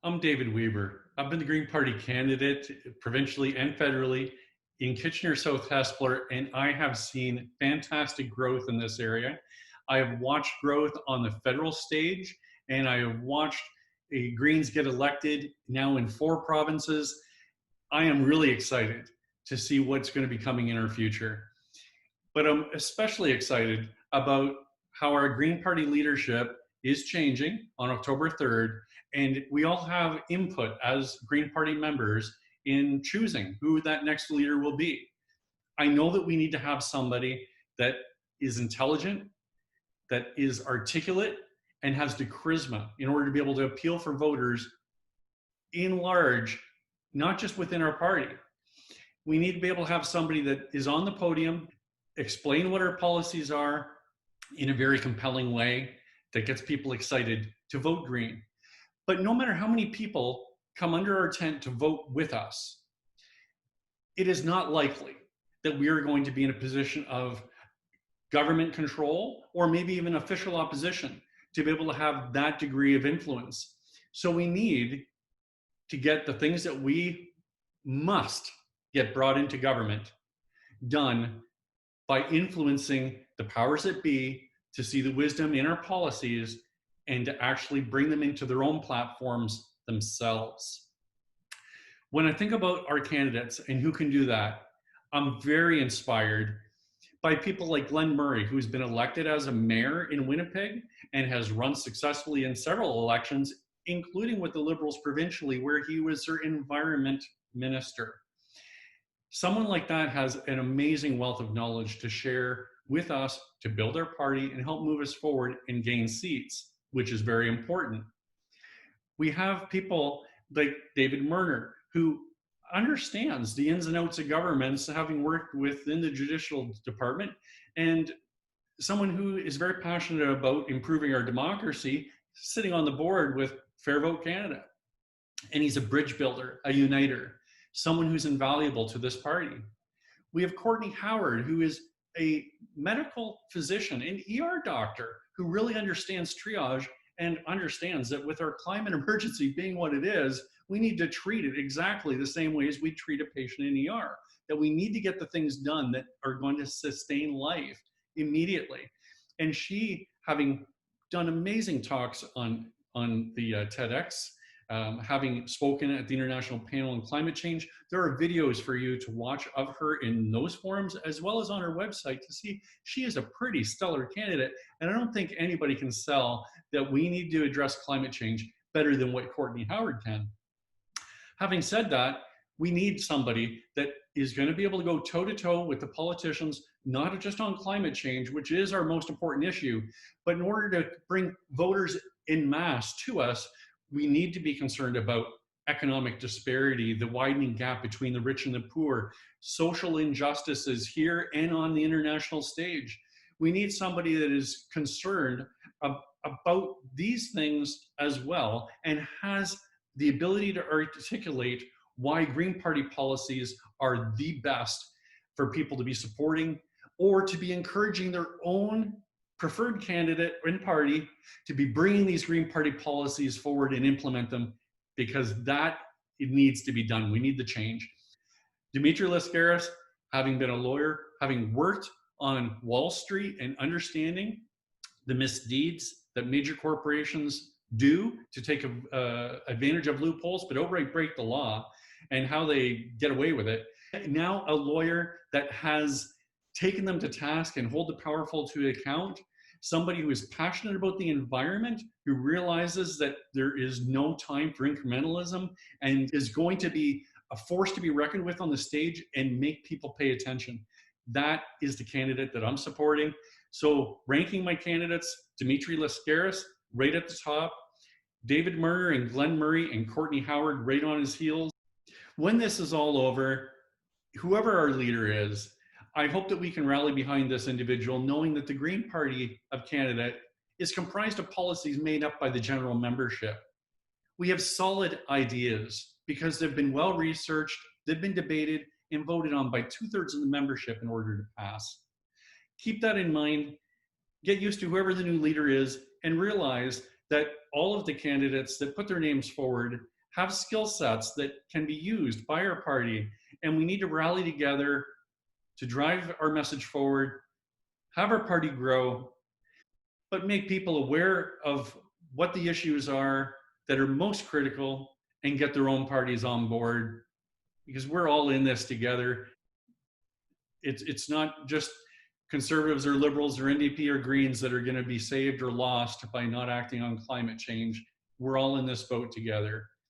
I'm David Weber. I've been the Green Party candidate provincially and federally in Kitchener South Hespeler, and I have seen fantastic growth in this area. I have watched growth on the federal stage, and I have watched Greens get elected now in 4 provinces. I am really excited to see what's going to be coming in our future. But I'm especially excited about how our Green Party leadership is changing on October 3rd, and we all have input as Green Party members in choosing who that next leader will be. I know that we need to have somebody that is intelligent, that is articulate, and has the charisma in order to be able to appeal for voters in large, not just within our party. We need to be able to have somebody that is on the podium, explain what our policies are in a very compelling way that gets people excited to vote Green. But no matter how many people come under our tent to vote with us, it is not likely that we are going to be in a position of government control or maybe even official opposition to be able to have that degree of influence. So we need to get the things that we must get brought into government done by influencing the powers that be to see the wisdom in our policies and to actually bring them into their own platforms themselves. When I think about our candidates and who can do that, I'm very inspired by people like Glen Murray, who's been elected as a mayor in Winnipeg and has run successfully in several elections, including with the Liberals provincially, where he was their environment minister. Someone like that has an amazing wealth of knowledge to share with us to build our party and help move us forward and gain seats, which is very important. We have people like David Merner, who understands the ins and outs of governments, having worked within the judicial department, and someone who is very passionate about improving our democracy, sitting on the board with Fair Vote Canada. And he's a bridge builder, a uniter, someone who's invaluable to this party. We have Courtney Howard, who is a medical physician, an ER doctor, who really understands triage and understands that with our climate emergency being what it is, we need to treat it exactly the same way as we treat a patient in ER, that we need to get the things done that are going to sustain life immediately. And she, having done amazing talks on the TEDx, having spoken at the International Panel on Climate Change, there are videos for you to watch of her in those forums, as well as on her website to see she is a pretty stellar candidate. And I don't think anybody can sell that we need to address climate change better than what Courtney Howard can. Having said that, we need somebody that is going to be able to go toe-to-toe with the politicians, not just on climate change, which is our most important issue, but in order to bring voters en masse to us, we need to be concerned about economic disparity, the widening gap between the rich and the poor, social injustices here and on the international stage. We need somebody that is concerned about these things as well and has the ability to articulate why Green Party policies are the best for people to be supporting or to be encouraging their own preferred candidate and party to be bringing these Green Party policies forward and implement them, because it needs to be done. We need the change. Dimitri Lascaris, having been a lawyer, having worked on Wall Street and understanding the misdeeds that major corporations do to take advantage of loopholes, but outright break the law, and how they get away with it. Now a lawyer that has taken them to task and hold the powerful to account, somebody who is passionate about the environment, who realizes that there is no time for incrementalism and is going to be a force to be reckoned with on the stage and make people pay attention. That is the candidate that I'm supporting. So ranking my candidates, Dimitri Lascaris, right at the top, David Merner and Glen Murray and Courtney Howard right on his heels. When this is all over, whoever our leader is, I hope that we can rally behind this individual, knowing that the Green Party of Canada is comprised of policies made up by the general membership. We have solid ideas because they've been well researched, they've been debated and voted on by 2/3 of the membership in order to pass. Keep that in mind, get used to whoever the new leader is, and realize that all of the candidates that put their names forward have skill sets that can be used by our party. And we need to rally together to drive our message forward, have our party grow, but make people aware of what the issues are that are most critical and get their own parties on board, because we're all in this together. It's not just conservatives or liberals or NDP or Greens that are going to be saved or lost by not acting on climate change. We're all in this boat together.